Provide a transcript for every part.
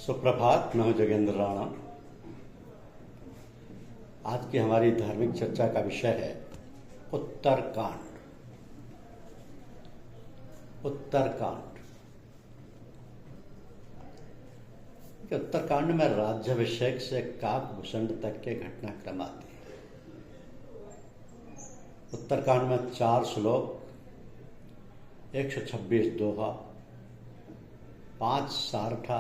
सुप्रभात। मैं हूं जोगेंद्र राणा। आज की हमारी धार्मिक चर्चा का विषय है उत्तरकांड। उत्तरकांड में राज्याभिषेक से काकभूषण तक के घटनाक्रम आते हैं। उत्तरकांड में 4 श्लोक, 126 दोहा, 5 सारठा,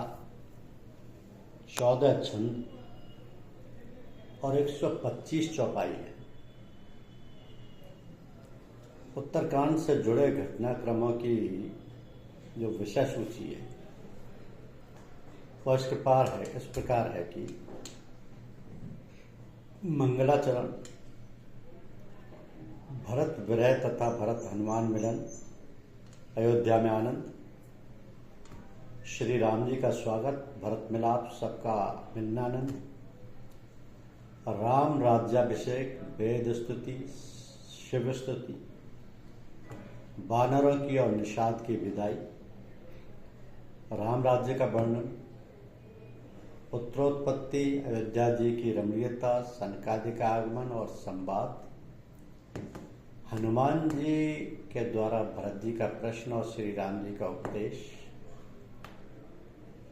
14 छंद और 125 चौपाई है। उत्तरकांड से जुड़े घटनाक्रमों की जो विषय सूची है वह इस प्रकार है कि मंगलाचरण, भरत विरह तथा भरत हनुमान मिलन, अयोध्या में आनंद, श्री राम जी का स्वागत, भरत मिलाप, सबका मिलनानंद, राम राज्याभिषेक, वेद स्तुति, शिव स्तुति, वानरों की और निषाद की विदाई, राम राज्य का वर्णन, पुत्रोत्पत्ति, अयोध्या जी की रमणीयता, सनकादि का आगमन और संवाद, हनुमान जी के द्वारा भरत जी का प्रश्न और श्री राम जी का उपदेश,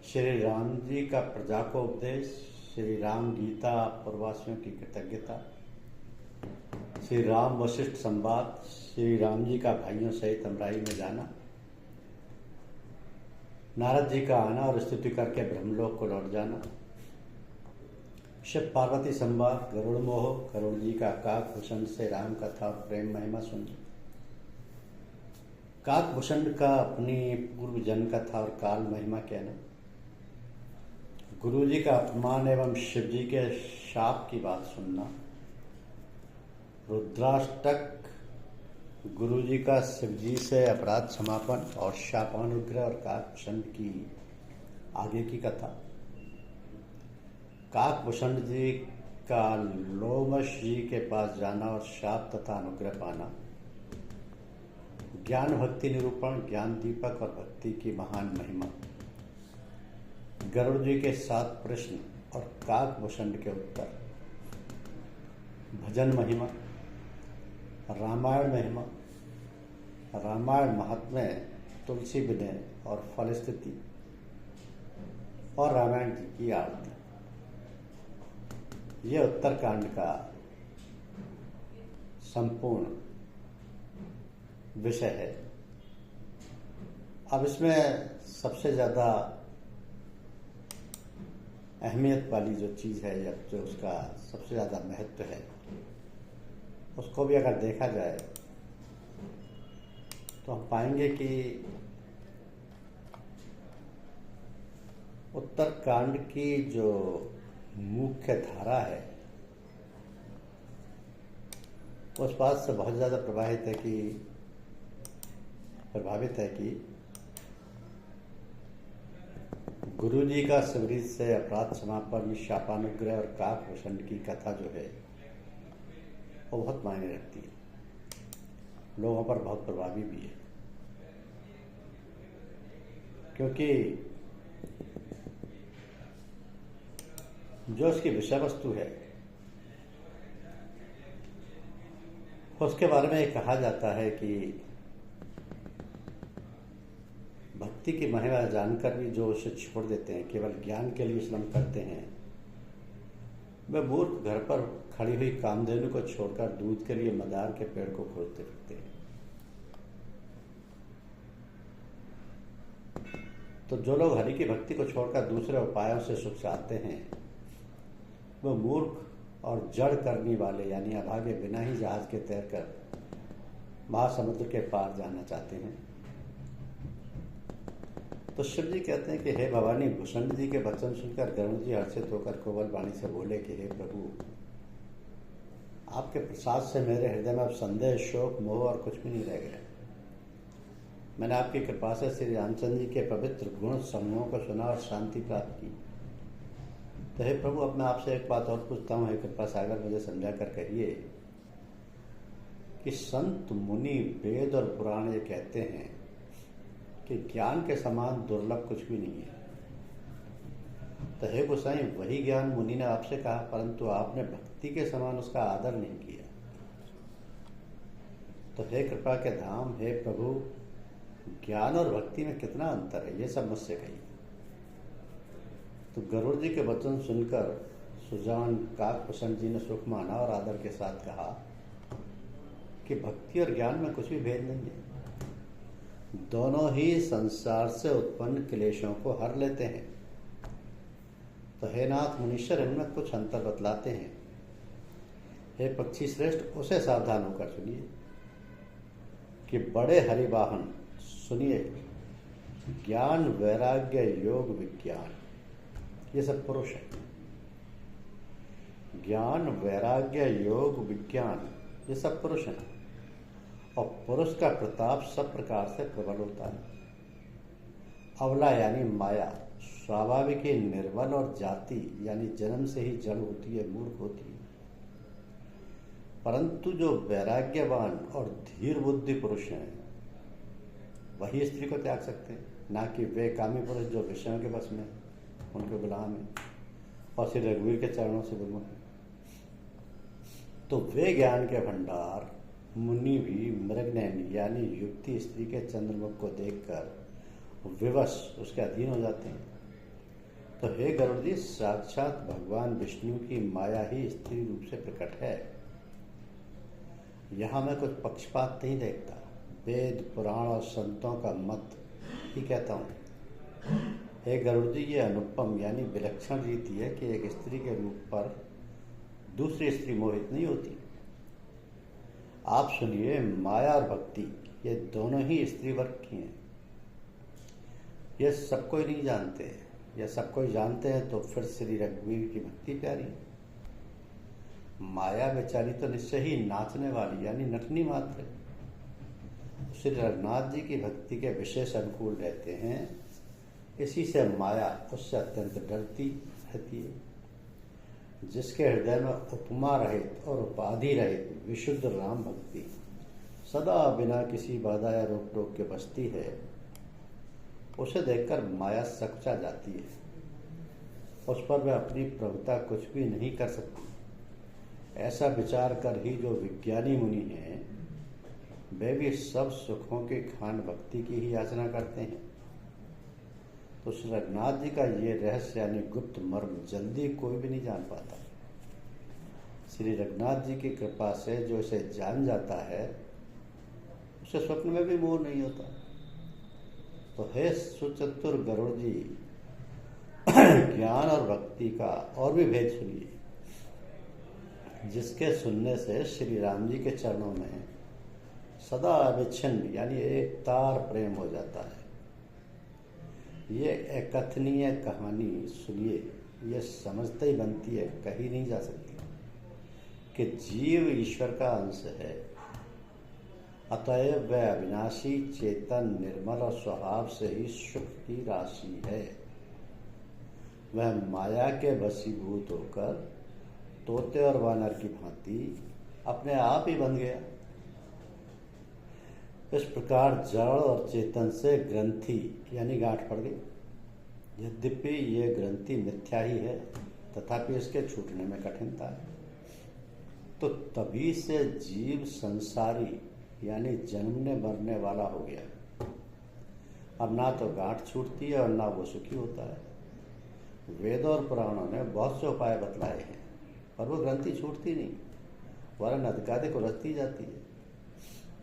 श्री राम जी का प्रजा को उपदेश, श्री राम गीता पूर्ववासियों की कृतज्ञता, श्री राम वशिष्ठ संवाद, श्री राम जी का भाइयों सहित अमराई में जाना, नारद जी का आना और स्तुति करके ब्रह्मलोक को लौट जाना, शिव पार्वती संवाद, गरुड़ मोह, गरुड़ जी का काकभूषण से राम कथा और प्रेम महिमा सुनना, काकभूषण का अपनी पूर्व जन्म कथा और काल महिमा कहना, गुरु जी का अपमान एवं शिव जी के शाप की बात सुनना, रुद्राष्टक, गुरु जी का शिव जी से अपराध क्षमापन और शापानुग्रह और काकभूषण की आगे की कथा, काकभूषण जी का लोमश जी के पास जाना और शाप तथा अनुग्रह पाना, ज्ञान भक्ति निरूपण, ज्ञान दीपक और भक्ति की महान महिमा, गरुड़ जी के 7 प्रश्न और काकभूषण के उत्तर, भजन महिमा, रामायण महिमा, रामायण महात्म्य, तुलसी विनय और फल स्थिति और रामायण जी की आरती। यह उत्तरकांड का संपूर्ण विषय है। अब इसमें सबसे ज़्यादा अहमियत वाली जो चीज़ है या जो उसका सबसे ज़्यादा महत्व है उसको भी अगर देखा जाए तो हम पाएंगे कि उत्तरकांड की जो मुख्य धारा है उस बात से बहुत ज़्यादा प्रभावित है कि गुरु जी का शिवरीत से अपराध क्षमापन, शापानुग्रह और काकभूषण की कथा जो है वो बहुत मायने रखती है, लोगों पर बहुत प्रभावी भी है, क्योंकि जो उसकी विषय वस्तु है उसके बारे में ये कहा जाता है कि भक्ति की महिमा जानकर भी जो उसे छोड़ देते हैं, केवल ज्ञान के लिए श्रम करते हैं, वे मूर्ख घर पर खड़ी हुई कामधेनु को छोड़कर दूध के लिए मदार के पेड़ को खोजते फिरते हैं। तो जो लोग हरि की भक्ति को छोड़कर दूसरे उपायों से सुख चाहते हैं वो मूर्ख और जड़ करने वाले यानी अभागे बिना ही जहाज के तैरकर महासमुद्र के पार जाना चाहते हैं। तो शिव जी कहते हैं कि हे भवानी, भूषण जी के वचन सुनकर गरुड़ जी हर्षित होकर कोमल वाणी से बोले कि हे प्रभु, आपके प्रसाद से मेरे हृदय में अब संदेह, शोक, मोह और कुछ भी नहीं रह गया। मैंने आपकी कृपा से श्री रामचंद्र जी के पवित्र गुण समूहों को सुना और शांति प्राप्त की। तो हे प्रभु, अब मैं आपसे एक बात और पूछता हूँ। हे कृपा सागर, मुझे समझा कर कहिए कि संत मुनि वेद और पुराण ये कहते हैं कि ज्ञान के समान दुर्लभ कुछ भी नहीं है। तो हे गोसाई, वही ज्ञान मुनि ने आपसे कहा, परंतु आपने भक्ति के समान उसका आदर नहीं किया। तो हे कृपा के धाम, हे प्रभु, ज्ञान और भक्ति में कितना अंतर है, ये सब मुझसे कहिए। तो गरुड़ जी के वचन सुनकर सुजान काकभूषण जी ने सुख माना और आदर के साथ कहा कि भक्ति और ज्ञान में कुछ भी भेद नहीं है, दोनों ही संसार से उत्पन्न क्लेशों को हर लेते हैं। तो हे नाथ मुनीश्वर, इनमें कुछ अंतर बतलाते हैं। हे पक्षी श्रेष्ठ, उसे सावधान होकर सुनिए कि बड़े हरिवाहन, सुनिए, ज्ञान वैराग्य योग विज्ञान, ये सब पुरुष है। ज्ञान वैराग्य योग विज्ञान, ये सब पुरुष हैं, और पुरुष का प्रताप सब प्रकार से प्रबल होता है। अवला यानी माया स्वाभाविक ही निर्बल और जाति यानी जन्म से ही जड़ होती है, मूर्ख होती है। परंतु जो वैराग्यवान और धीर बुद्धि पुरुष हैं, वही स्त्री को त्याग सकते हैं, ना कि वे कामी पुरुष जो विषयों के बस में, उनके गुलाम हैं और श्री रघुवीर के चरणों से विमुख हैं। तो वे ज्ञान के भंडार मुनि भी मृगनयनी यानी युक्ति स्त्री के चंद्रमुख को देखकर विवश उसके अधीन हो जाते हैं। तो हे गरुड़ जी, साक्षात भगवान विष्णु की माया ही स्त्री रूप से प्रकट है। यहाँ मैं कुछ पक्षपात नहीं देखता, वेद पुराण और संतों का मत ही कहता हूँ। हे गरुड़ जी, ये अनुपम यानी विलक्षण रीति है कि एक स्त्री के रूप पर दूसरी स्त्री मोहित नहीं होती। आप सुनिए, माया और भक्ति ये दोनों ही स्त्री वर्ग की हैं। ये सब कोई नहीं जानते, या सब कोई जानते हैं तो फिर श्री रघुवीर की भक्ति प्यारी। माया बेचारी तो निश्चय ही नाचने वाली यानी नटनी मात्र है। श्री रघुनाथ जी की भक्ति के विशेष अनुकूल रहते हैं, इसी से माया उससे अत्यंत डरती रहती है। जिसके हृदय में उपमा रहित और उपाधि रहित विशुद्ध राम भक्ति सदा बिना किसी बाधा या रोक टोक के बसती है, उसे देखकर माया सकुचा जाती है, उस पर वह अपनी प्रभुता कुछ भी नहीं कर सकती। ऐसा विचार कर ही जो विज्ञानी मुनि हैं, वे भी सब सुखों के खान भक्ति की ही याचना करते हैं। तो श्री रघुनाथ जी का ये रहस्य यानी गुप्त मर्म जल्दी कोई भी नहीं जान पाता। श्री रघुनाथ जी की कृपा से जो इसे जान जाता है, उसे स्वप्न में भी मोह नहीं होता। तो हे सुचतुर गरुड़ जी, ज्ञान और भक्ति का और भी भेद सुनिए, जिसके सुनने से श्री राम जी के चरणों में सदा अविच्छिन्न यानी एक तार प्रेम हो जाता है। ये अकथनीय कहानी सुनिए, ये समझते ही बनती है, कही नहीं जा सकती कि जीव ईश्वर का अंश है, अतएव वह अविनाशी चेतन निर्मल और स्वभाव से ही सुख की राशि है। वह माया के वशीभूत होकर तोते और वानर की भांति अपने आप ही बन गया। इस प्रकार जड़ और चेतन से ग्रंथि यानी गांठ पड़ गई। यद्यपि ये ग्रंथि मिथ्या ही है, तथापि इसके छूटने में कठिनता है। तो तभी से जीव संसारी यानी जन्मने मरने वाला हो गया। अब ना तो गांठ छूटती है और ना वो सुखी होता है। वेद और पुराणों ने बहुत से उपाय बतलाए हैं, पर वो ग्रंथि छूटती नहीं, वरन अधिकाधिक उलझती जाती है।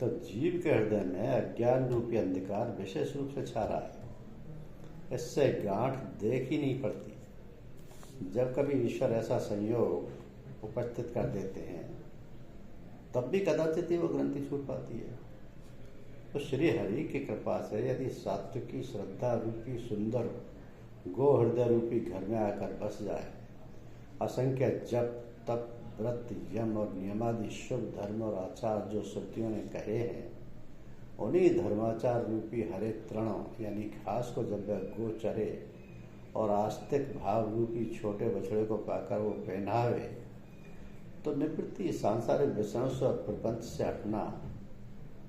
तो जीव के हृदय में अज्ञान रूपी अंधकार विशेष रूप से छा रहा है, इससे गांठ देख ही नहीं पड़ती। जब कभी ईश्वर ऐसा संयोग उपस्थित कर देते हैं, तब भी कदाचित ही वो ग्रंथि छूट पाती है। तो श्री हरि की कृपा से यदि सात्विकी श्रद्धा रूपी सुंदर गो हृदय रूपी घर में आकर बस जाए, असंख्य जप तप व्रत यम और नियमादि शुभ धर्म और आचार जो श्रुतियों ने कहे हैं, उन्हीं धर्माचार रूपी हरे तृणों यानी घास को जब वह गो चरे और आस्तिक भाव रूपी छोटे बछड़े को पाकर वो पहनावे, तो निवृत्ति सांसारिक विषयों से और प्रपंच से हटना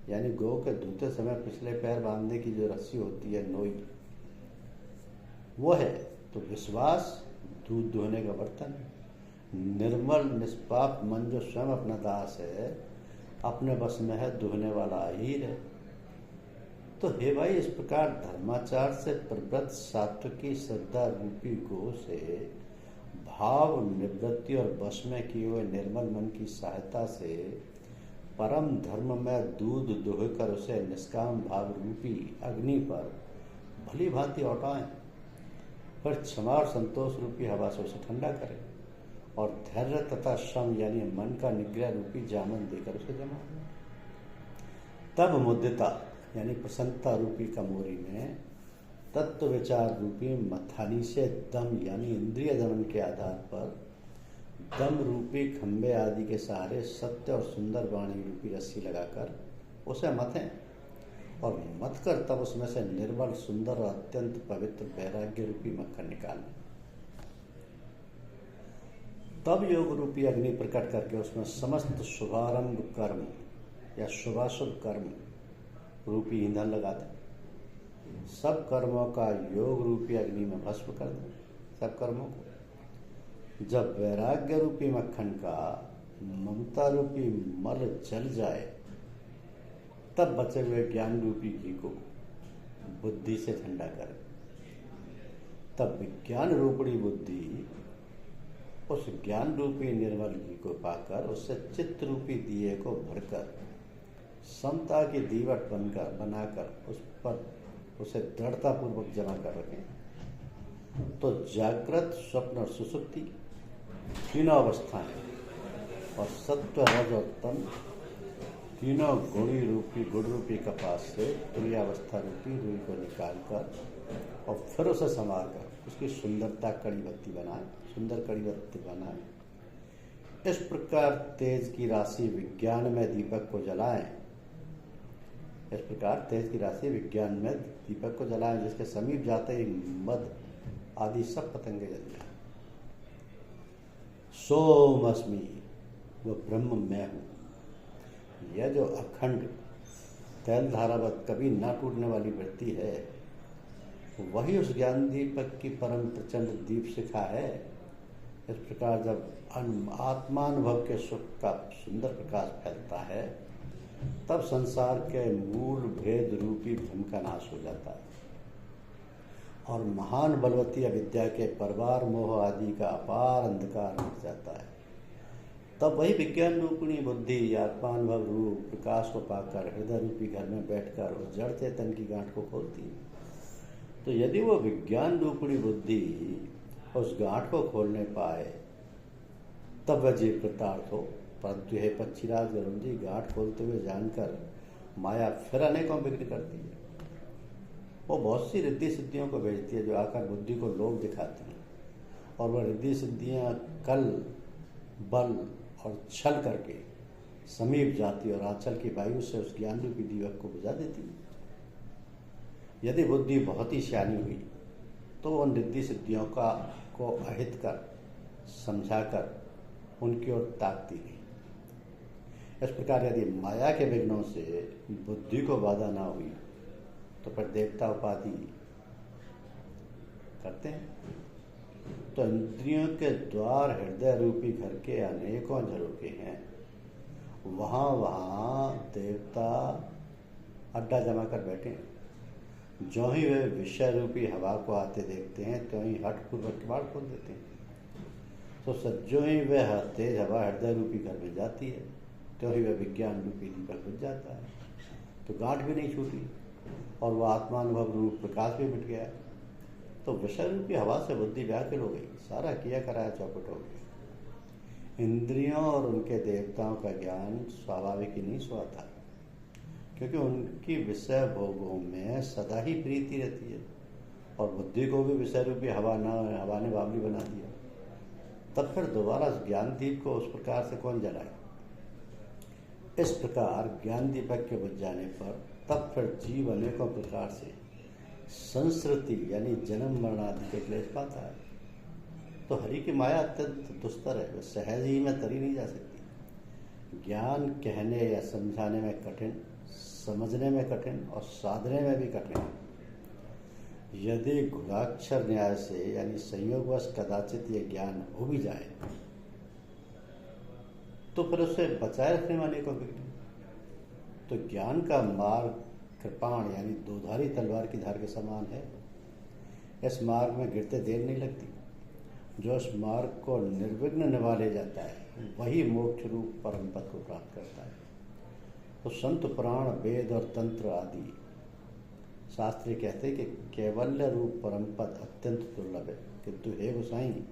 यानी गो के धोते समय पिछले पैर बांधने की जो रस्सी होती है, नोई, वो है। तो विश्वास दूध दुहने का बर्तन, निर्मल निष्पाप मन जो स्वयं अपना दास है, अपने बस में है, दुहने वाला अहीर है। तो हे भाई, इस प्रकार धर्माचार से प्रवृत्त सात्विकी श्रद्धा रूपी गो से भाव निवृत्ति और वश में किए हुए निर्मल मन की सहायता से परम धर्म में दूध दुहकर उसे निष्काम भाव रूपी अग्नि पर भली भांति औटाएं, पर क्षमा और संतोष रूपी हवा से उसे ठंडा करें और धैर्य तथा श्रम यानी मन का निग्रह रूपी जामन देकर उसे जमा। तब मुद्दता यानी प्रसन्नता रूपी कमोरी में तत्व विचार रूपी मथानी से दम यानी इंद्रिय दमन के आधार पर दम रूपी खंबे आदि के सहारे सत्य और सुंदर वाणी रूपी रस्सी लगाकर उसे मथें और मथ कर तब उसमें से निर्मल सुंदर और अत्यंत पवित्र वैराग्य रूपी मक्खन निकालें। तब योग रूपी अग्नि प्रकट करके उसमें समस्त शुभारंभ कर्म या शुभाशुभ कर्म रूपी ईंधन लगा दें। सब कर्मों का योग रूपी अग्नि में भस्म कर दें। सब कर्मों को जब वैराग्य रूपी मक्खन का ममता रूपी मल जल जाए, तब बचे हुए ज्ञान रूपी घी को बुद्धि से ठंडा करें। तब विज्ञान रूपी बुद्धि उस ज्ञान रूपी निर्मल घी को पाकर उससे चित्त रूपी दिए को भरकर समता की दीवट बनाकर उस पर उसे दृढ़ता पूर्वक जमा कर रखें। तो जागृत, स्वप्न और सुसुप्ति तीनों अवस्थाएं और सत्व, रज और तम तीनों गुण रूपी कपास से तुल्यावस्था रूपी रुई को निकालकर और फिर उसे संवार कर उसकी सुंदरता कड़ी बत्ती बनाए, सुंदर कड़ी बत्ती बनाए। इस प्रकार तेज की राशि विज्ञान में दीपक को जलाएं। इस प्रकार तेज की राशि विज्ञान में दीपक को जलाएं, जिसके समीप जाते ही मद आदि सब पतंगे जल जाए। सोमअस्मि, वो ब्रह्म मैं हूँ। यह जो अखंड तैल धारावत कभी ना टूटने वाली वृत्ति है, वही उस ज्ञान दीपक की परम प्रचंड दीप शिखा है। इस प्रकार जब आत्मानुभव के सुख का सुंदर प्रकाश फैलता है, तब संसार के मूल भेद रूपी भ्रम का नाश हो जाता है और महान बलवती अविद्या के परवार मोह आदि का अपार अंधकार मिट जाता है। तब वही विज्ञान रूपिणी बुद्धि आत्मानुभव रूप प्रकाश को पाकर हृदय रूपी घर में बैठकर उस जड़ चेतन की गांठ को खोलती है। तो यदि वो विज्ञान रूपिणी बुद्धि उस गांठ को खोलने पाए, तब वह जीव कृतार्थ हो। परंतु हे पक्षीराज गरुण जी, गांठ खोलते हुए जानकर माया फिर अनेकों विघ्न करती है। वो बहुत सी रिद्धि सिद्धियों को भेजती है जो आकर बुद्धि को लोभ दिखाती हैं, और वह रिद्धि सिद्धियां कल बल और छल करके समीप जाती और आंचल की वायु से उस ज्ञान रूपी दीपक को बुझा देती है। यदि बुद्धि बहुत ही सियानी हुई तो उन रिद्धि सिद्धियों को अहित कर समझाकर उनकी ओर ताकती नहीं। इस प्रकार यदि माया के विघ्नों से बुद्धि को बाधा ना हुई तो फिर देवता उपाधि करते हैं। तो इंद्रियों के द्वार हृदय रूपी घर के अनेकों झरोखे हैं। वहाँ वहाँ देवता अड्डा जमा कर बैठे हैं। जो ही वे विषय रूपी हवा को आते देखते हैं, तो ही हठपूर्वक किवाड़ खोल देते हैं। तो सज्जो ही वह तेज हवा हृदय रूपी घर में जाती है, तो ही वह विज्ञान रूपी दीपक बुझ जाता है। तो गांठ भी नहीं छूटी और वह आत्मानुभव रूप प्रकाश भी मिट गया। तो विषय रूपी हवा से बुद्धि व्याकुल हो गई, सारा किया कराया चौपट हो गया। इंद्रियों और उनके देवताओं का ज्ञान स्वाभाविक ही नहीं सोआ था, क्योंकि उनकी विषय भोगों में सदा ही प्रीति रहती है, और बुद्धि को भी विषय रूपी हवा ने बावली बना दिया। तब फिर दोबारा ज्ञान दीप को उस प्रकार से कौन जलाए। इस प्रकार ज्ञान दीपक के बुझ जाने पर तब फिर जीव अनेकों प्रकार से संस्कृति यानी जन्म मरण आदि के क्लेश पाता है। तो हरि की माया अत्यंत दुस्तर है, वह सहज ही में तरी नहीं जा सकती। ज्ञान कहने या समझाने में कठिन, समझने में कठिन और साधने में भी कठिन। यदि गुणाक्षर न्याय से यानी संयोगवश कदाचित ये ज्ञान हो भी जाए तो फिर उससे बचाए रखने वाले को बिगड़े। तो ज्ञान का मार्ग कृपाण यानी दोधारी तलवार की धार के समान है। इस मार्ग में गिरते देर नहीं लगती। जो इस मार्ग को निर्विघ्न निभा ले जाता है वही मोक्ष रूप परम पद को प्राप्त करता है। तो संत पुराण वेद और तंत्र आदि शास्त्री कहते हैं कि कैवल्य रूप परम पद अत्यंत दुर्लभ है, किंतु हे गोसाई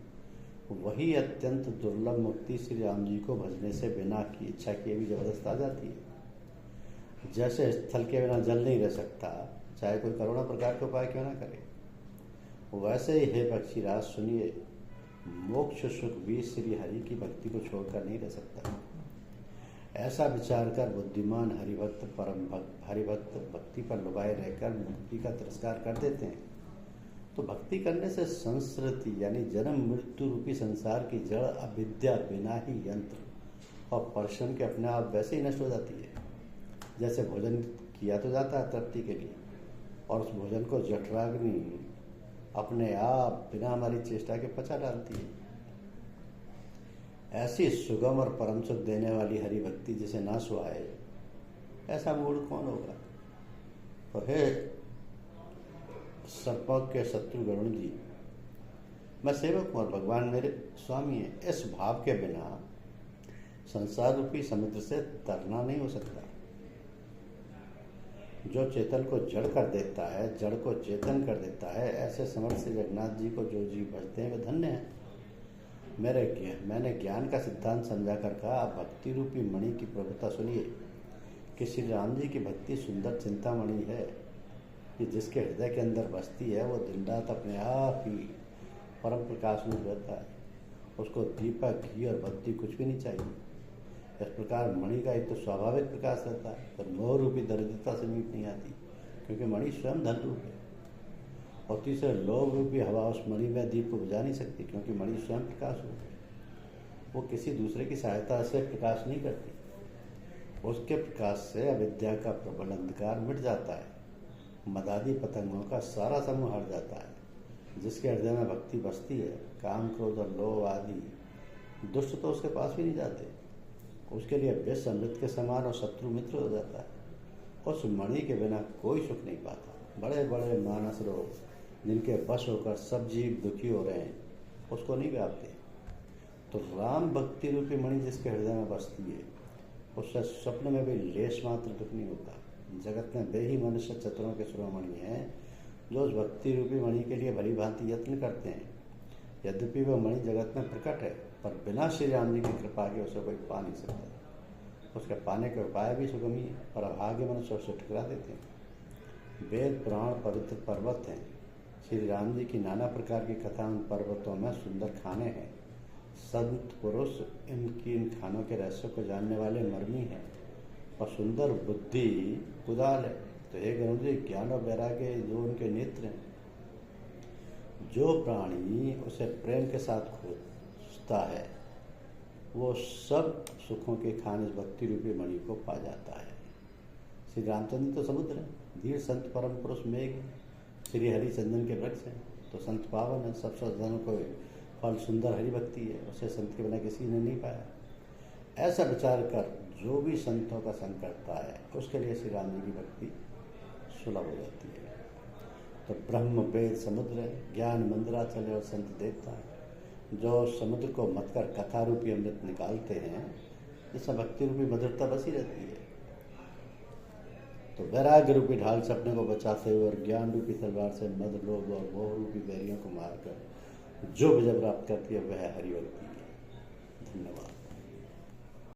वही अत्यंत दुर्लभ मुक्ति श्री राम जी को भजने से बिना की इच्छा किए भी जबरदस्त आ जाती है। जैसे स्थल के बिना जल नहीं रह सकता, चाहे कोई करोड़ों प्रकार के उपाय क्यों ना करे, वैसे ही हे पक्षीराज सुनिए, मोक्ष सुख भी श्री हरि की भक्ति को छोड़कर नहीं रह सकता। ऐसा विचार कर बुद्धिमान हरिभक्त परम भक्त हरिभक्त भक्ति पर लुभाए रहकर मुक्ति का तिरस्कार कर देते हैं। तो भक्ति करने से संस्कृति यानी जन्म मृत्यु रूपी संसार की जड़ अविद्या बिना ही यंत्र और परिश्रम के अपने आप वैसे ही नष्ट हो जाती है। जैसे भोजन किया तो जाता है तृप्ति के लिए, और उस भोजन को जठराग्नि अपने आप बिना हमारी चेष्टा के पचा डालती है। ऐसी सुगम और परम सुख देने वाली हरि भक्ति जिसे ना सुहाए, ऐसा मूड कौन होगा। तो हे सर्पों के शत्रु गरुण जी, मैं सेवक हूं और भगवान मेरे स्वामी हैं। इस भाव के बिना संसार रूपी समुद्र से तरना नहीं हो सकता। जो चेतन को जड़ कर देता है, जड़ को चेतन कर देता है, ऐसे समर्थ श्री जगन्नाथ जी को जो जीव भजते हैं वे धन्य हैं। मैंने ज्ञान का सिद्धांत समझा कर कहा, भक्ति रूपी मणि की प्रभुता सुनिए कि श्री राम जी की भक्ति सुंदर चिंतामणि है कि जिसके हृदय के अंदर बसती है वो दिन रात अपने आप ही परम प्रकाश में रहता है। उसको दीपक घी और बत्ती कुछ भी नहीं चाहिए। इस प्रकार मणि का एक तो स्वाभाविक प्रकाश रहता है, पर मोह रूपी दरिद्रता से मीट नहीं आती, क्योंकि मणि स्वयं धन रूप है। और तीसरे लोभ रूपी हवा उस मणि में दीप को बुझा नहीं सकती, क्योंकि मणि स्वयं प्रकाश रूप है। वो किसी दूसरे की सहायता से प्रकाश नहीं करती। उसके प्रकाश से अविद्या का प्रबल अंधकार मिट जाता है, मदादी पतंगों का सारा समूह हट जाता है। जिसके हृदय में भक्ति बसती है, काम क्रोध और लोभ आदि दुष्ट तो उसके पास भी नहीं जाते। उसके लिए विष अमृत के समान और शत्रु मित्र हो जाता है। उस मणि के बिना कोई सुख नहीं पाता। बड़े बड़े मानस रोग जिनके वश होकर सब जीव दुखी हो रहे हैं, उसको नहीं व्यापते। तो राम भक्ति रूपी मणि जिसके हृदय में बसती है, उससे स्वप्न में भी लेश मात्र दुख नहीं होता। जगत में वे ही मनुष्य चतुरों के शिरोमणि हैं जो उस भक्ति रूपी मणि के लिए भली भांति यत्न करते हैं। यद्यपि वह मणि जगत में प्रकट है, पर बिना श्री राम जी की कृपा के उसे कोई पा नहीं सकता। उसके पाने के उपाय भी सुगम ही है, पर अभागे मनुष्य उसे ठुकरा देते हैं। वेद पुराण पवित्र पर्वत हैं। श्री राम जी की नाना प्रकार की कथा उन पर्वतों में सुंदर खाने हैं। संत पुरुष इन खानों के रहस्य को जानने वाले मर्मी हैं, और सुंदर बुद्धि कुदाल है। तो हे गुरु जी, ज्ञान और वैराग्य जो उनके नेत्र हैं। जो प्राणी उसे प्रेम के साथ खोजता है वो सब सुखों के खान इस भक्ति रूपी मणि को पा जाता है। श्री रामचंद्र तो समुद्र है, धीर संत परम पुरुष मेघ, श्री हरिचंदन के वृक्ष हैं। तो संत पावन है, सब सज्जनों को फल सुंदर हरि भक्ति है, उसे संत के बिना किसी ने नहीं पाया। ऐसा विचार कर जो भी संतों का संग करता है उसके लिए श्री राम जी की भक्ति सुलभ हो जाती है। तो ब्रह्म वेद समुद्र है, ज्ञान मंदिराचल और संत देवता है। जो समुद्र को मत कर कथा रूपी अमृत निकालते हैं, जिससे भक्ति रूपी मधुरता बसी रहती है। तो वैराग्य रूपी ढाल से अपने को बचाते हुए और ज्ञान रूपी तलवार से मद लोभ और मोह रूपी बैरियों को मारकर जो विजय प्राप्त करती है वह हरि भक्ति है। धन्यवाद।